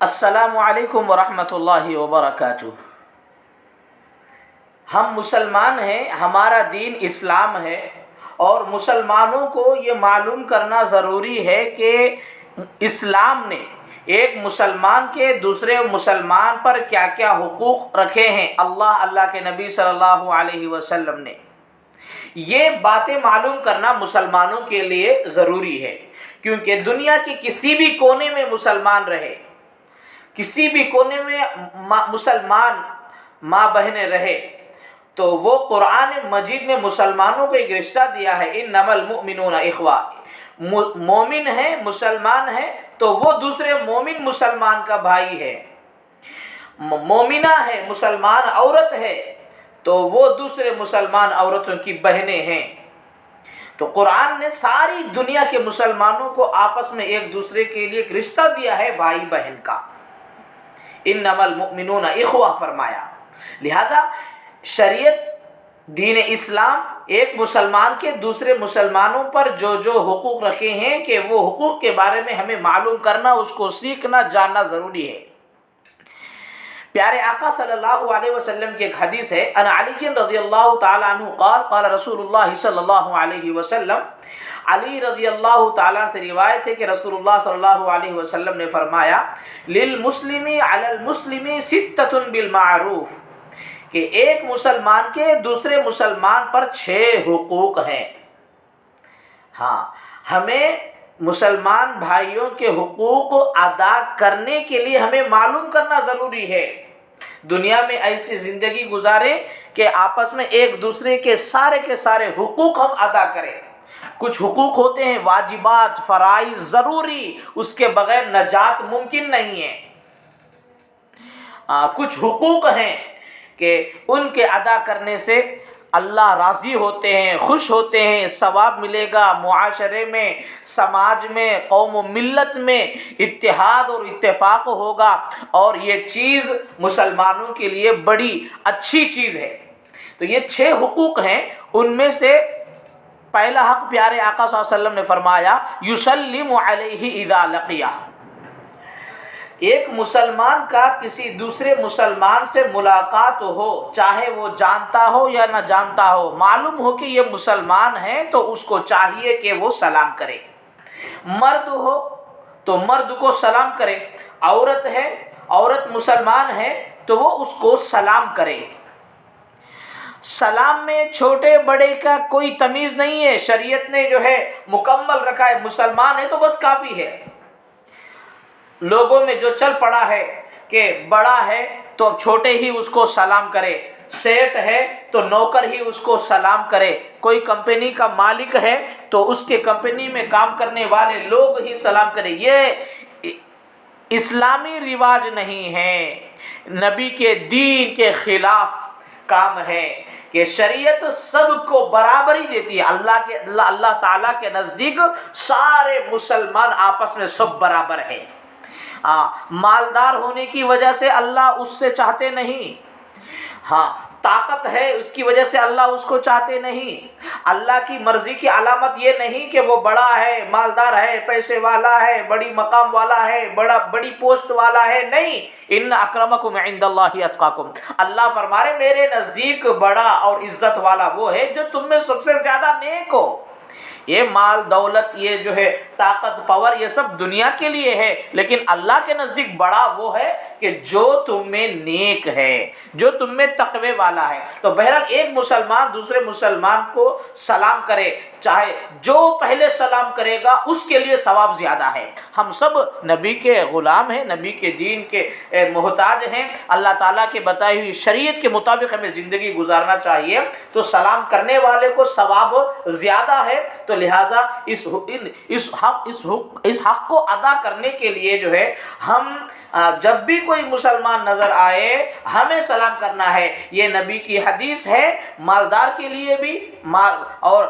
السلام علیکم ورحمۃ اللہ وبرکاتہ۔ ہم مسلمان ہیں، ہمارا دین اسلام ہے، اور مسلمانوں کو یہ معلوم کرنا ضروری ہے کہ اسلام نے ایک مسلمان کے دوسرے مسلمان پر کیا کیا حقوق رکھے ہیں۔ اللہ کے نبی صلی اللہ علیہ وسلم نے یہ باتیں معلوم کرنا مسلمانوں کے لیے ضروری ہے، کیونکہ دنیا کے کسی بھی کونے میں مسلمان رہے، کسی بھی کونے میں مسلمان ماں بہنیں رہے، تو وہ قرآن مجید میں مسلمانوں کو ایک رشتہ دیا ہے، انما المؤمنون اخوہ، مومن ہے، مسلمان ہے تو وہ دوسرے مومن مسلمان کا بھائی ہے، مومنہ ہے، مسلمان عورت ہے تو وہ دوسرے مسلمان عورتوں کی بہنیں ہیں۔ تو قرآن نے ساری دنیا کے مسلمانوں کو آپس میں ایک دوسرے کے لیے ایک رشتہ دیا ہے، بھائی بہن کا، انما المؤمنون اخوہ فرمایا۔ لہذا شریعت دین اسلام ایک مسلمان کے دوسرے مسلمانوں پر جو حقوق رکھے ہیں کہ وہ حقوق کے بارے میں ہمیں معلوم کرنا، اس کو سیکھنا، جاننا ضروری ہے۔ پیارے آقا صلی اللہ علیہ وسلم کی ایک حدیث ہے، ان علی رضی اللہ تعالی عنہ قال قال رسول اللہ صلی اللہ علیہ وسلم، علی رضی اللہ تعالیٰ سے روایت ہے کہ رسول اللہ صلی اللہ علیہ وسلم نے فرمایا، للمسلم علی المسلم ستۃ بالمعروف، کہ ایک مسلمان کے دوسرے مسلمان پر 6 حقوق ہیں۔ ہاں، ہمیں مسلمان بھائیوں کے حقوق ادا کرنے کے لیے ہمیں معلوم کرنا ضروری ہے۔ دنیا میں ایسی زندگی گزارے کہ آپس میں ایک دوسرے کے سارے حقوق ہم ادا کریں۔ کچھ حقوق ہوتے ہیں واجبات، فرائض، ضروری، اس کے بغیر نجات ممکن نہیں ہے۔ کچھ حقوق ہیں کہ ان کے ادا کرنے سے اللہ راضی ہوتے ہیں، خوش ہوتے ہیں، ثواب ملے گا، معاشرے میں، سماج میں، قوم و ملت میں اتحاد اور اتفاق ہوگا، اور یہ چیز مسلمانوں کے لیے بڑی اچھی چیز ہے۔ تو یہ 6 حقوق ہیں، ان میں سے پہلا حق پیارے آقا صلی اللہ علیہ وسلم نے فرمایا، یسلم علیہ اذا لقیہ، ایک مسلمان کا کسی دوسرے مسلمان سے ملاقات ہو، چاہے وہ جانتا ہو یا نہ جانتا ہو، معلوم ہو کہ یہ مسلمان ہے تو اس کو چاہیے کہ وہ سلام کرے۔ مرد ہو تو مرد کو سلام کرے، عورت ہے، عورت مسلمان ہے تو وہ اس کو سلام کرے۔ سلام میں چھوٹے بڑے کا کوئی تمیز نہیں ہے، شریعت نے جو ہے مکمل رکھا ہے، مسلمان ہے تو بس کافی ہے۔ لوگوں میں جو چل پڑا ہے کہ بڑا ہے تو چھوٹے ہی اس کو سلام کرے، سیٹ ہے تو نوکر ہی اس کو سلام کرے، کوئی کمپنی کا مالک ہے تو اس کے کمپنی میں کام کرنے والے لوگ ہی سلام کرے۔ یہ اسلامی رواج نہیں ہے، نبی کے دین کے خلاف کام ہے کہ شریعت سب کو برابری دیتی ہے۔ اللہ تعالیٰ کے نزدیک سارے مسلمان آپس میں سب برابر ہیں۔ مالدار ہونے کی وجہ سے اللہ اس سے چاہتے نہیں، ہاں طاقت ہے اس کی وجہ سے اللہ اس کو چاہتے نہیں۔ اللہ کی مرضی کی علامت یہ نہیں کہ وہ بڑا ہے، مالدار ہے، پیسے والا ہے، بڑی مقام والا ہے، بڑی پوسٹ والا ہے، نہیں۔ ان اکرمکم عند اللہ اتقاکم، اللہ فرما رہے میرے نزدیک بڑا اور عزت والا وہ ہے جو تم میں سب سے زیادہ نیک ہو۔ یہ مال دولت، یہ جو ہے طاقت پاور، یہ سب دنیا کے لیے ہے، لیکن اللہ کے نزدیک بڑا وہ ہے کہ جو تم میں نیک ہے، جو تم میں تقوی والا ہے۔ تو بہرحال ایک مسلمان دوسرے مسلمان کو سلام کرے، چاہے جو پہلے سلام کرے گا اس کے لیے ثواب زیادہ ہے۔ ہم سب نبی کے غلام ہیں، نبی کے دین کے محتاج ہیں، اللہ تعالیٰ کے بتائی ہوئی شریعت کے مطابق ہمیں زندگی گزارنا چاہیے، تو سلام کرنے والے کو ثواب زیادہ ہے۔ تو لہٰذا اس حق کو ادا کرنے کے لیے جو ہے ہم جب بھی کوئی مسلمان نظر آئے ہمیں سلام کرنا ہے۔ یہ نبی کی حدیث ہے، مالدار کے لیے بھی، اور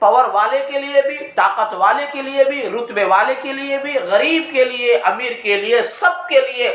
پاور والے کے لیے بھی، طاقت والے کے لیے بھی، رتبے والے کے لیے بھی، غریب کے لیے، امیر کے لیے، سب کے لیے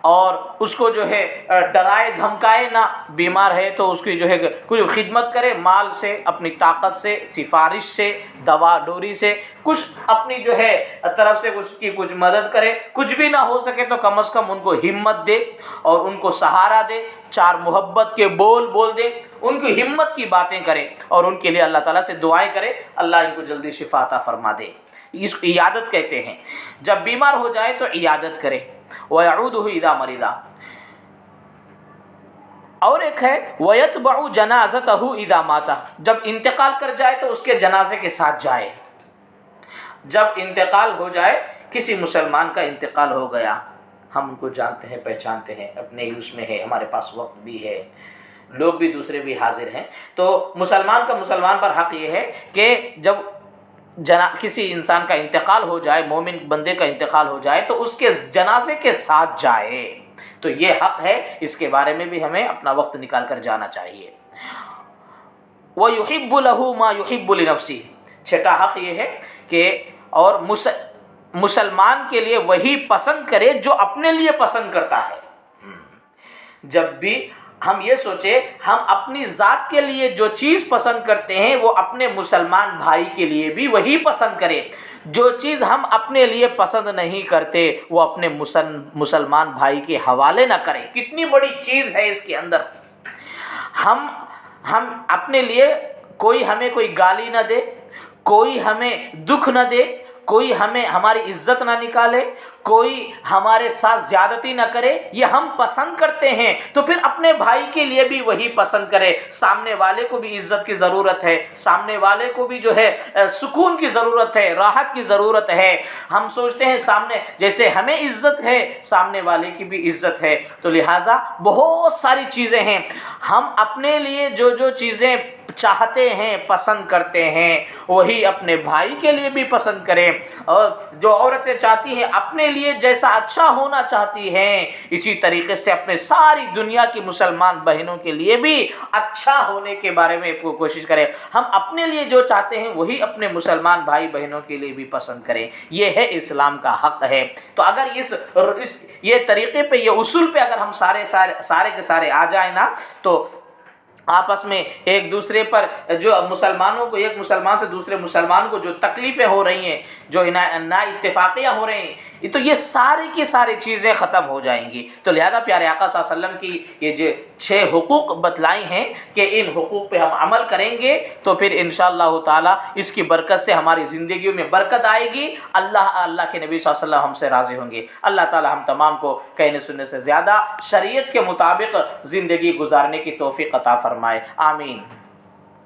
اور اس کو جو ہے ڈرائے دھمکائے نہ، بیمار ہے تو اس کی جو ہے کچھ خدمت کرے، مال سے، اپنی طاقت سے، سفارش سے، دوا ڈوری سے، کچھ اپنی جو ہے طرف سے اس کی کچھ مدد کرے۔ کچھ بھی نہ ہو سکے تو کم از کم ان کو ہمت دے اور ان کو سہارا دے، چار محبت کے بول دے، ان کی ہمت کی باتیں کرے اور ان کے لیے اللہ تعالیٰ سے دعائیں کرے، اللہ ان کو جلدی شفا عطا فرما دے۔ اس کو عیادت کہتے ہیں۔ جب بیمار ہو جائے تو عیادت کرے۔ وَيَعُودُهُ إِذَا مَرِضَ، اور ایک ہے وَيَتْبَعُ جَنَازَتَهُ إِذَا مَاتَ، جب انتقال کر جائے تو اس کے جنازے کے ساتھ جائے۔ جب انتقال ہو جائے، کسی مسلمان کا انتقال ہو گیا، ہم ان کو جانتے ہیں، پہچانتے ہیں، اپنے اس میں ہے، ہمارے پاس وقت بھی ہے، لوگ بھی دوسرے بھی حاضر ہیں، تو مسلمان کا مسلمان پر حق یہ ہے کہ جب کسی انسان کا انتقال ہو جائے، مومن بندے کا انتقال ہو جائے، تو اس کے جنازے کے ساتھ جائے۔ تو یہ حق ہے، اس کے بارے میں بھی ہمیں اپنا وقت نکال کر جانا چاہیے۔ وَيُحِبُّ لَهُ مَا يُحِبُّ لِنَفْسِهِ، چھٹا حق یہ ہے کہ اور مسلمان کے لیے وہی پسند کرے جو اپنے لیے پسند کرتا ہے۔ جب بھی ہم یہ سوچیں ہم اپنی ذات کے لیے جو چیز پسند کرتے ہیں وہ اپنے مسلمان بھائی کے لیے بھی وہی پسند کرے۔ جو چیز ہم اپنے لیے پسند نہیں کرتے وہ اپنے مسلمان بھائی کے حوالے نہ کریں۔ کتنی بڑی چیز ہے اس کے اندر۔ ہم اپنے لیے ہمیں کوئی گالی نہ دے، کوئی ہمیں دکھ نہ دے، کوئی ہماری عزت نہ نکالے، کوئی ہمارے ساتھ زیادتی نہ کرے، یہ ہم پسند کرتے ہیں، تو پھر اپنے بھائی کے لیے بھی وہی پسند کرے۔ سامنے والے کو بھی عزت کی ضرورت ہے، سامنے والے کو بھی جو ہے سکون کی ضرورت ہے، راحت کی ضرورت ہے۔ ہم سوچتے ہیں سامنے جیسے ہمیں عزت ہے سامنے والے کی بھی عزت ہے، تو لہٰذا بہت ساری چیزیں ہیں۔ ہم اپنے لیے جو چیزیں چاہتے ہیں، پسند کرتے ہیں، وہی اپنے بھائی کے لیے بھی پسند کریں۔ اور جو عورتیں چاہتی ہیں اپنے لیے جیسا اچھا ہونا چاہتی ہیں، اسی طریقے سے اپنے ساری دنیا کی مسلمان بہنوں کے لیے بھی اچھا ہونے کے بارے میں کوشش کریں۔ ہم اپنے لیے جو چاہتے ہیں وہی اپنے مسلمان بھائی بہنوں کے لیے بھی پسند کریں۔ یہ ہے اسلام کا حق ہے۔ تو اگر یہ طریقے پہ، یہ اصول پہ اگر ہم سارے کے سارے آ جائیں نا، تو آپس میں ایک دوسرے پر جو مسلمانوں کو، ایک مسلمان سے دوسرے مسلمان کو جو تکلیفیں ہو رہی ہیں، جو نا اتفاقیاں ہو رہی ہیں، تو یہ ساری کی ساری چیزیں ختم ہو جائیں گی۔ تو لہذا پیارے آقا صلی اللہ علیہ وسلم کی یہ جو 6 حقوق بتلائی ہیں کہ ان حقوق پہ ہم عمل کریں گے تو پھر انشاءاللہ تعالی اس کی برکت سے ہماری زندگیوں میں برکت آئے گی۔ اللہ کے نبی صلی اللہ علیہ وسلم ہم سے راضی ہوں گے۔ اللہ تعالی ہم تمام کو کہنے سننے سے زیادہ شریعت کے مطابق زندگی گزارنے کی توفیق عطا فرمائے، آمین۔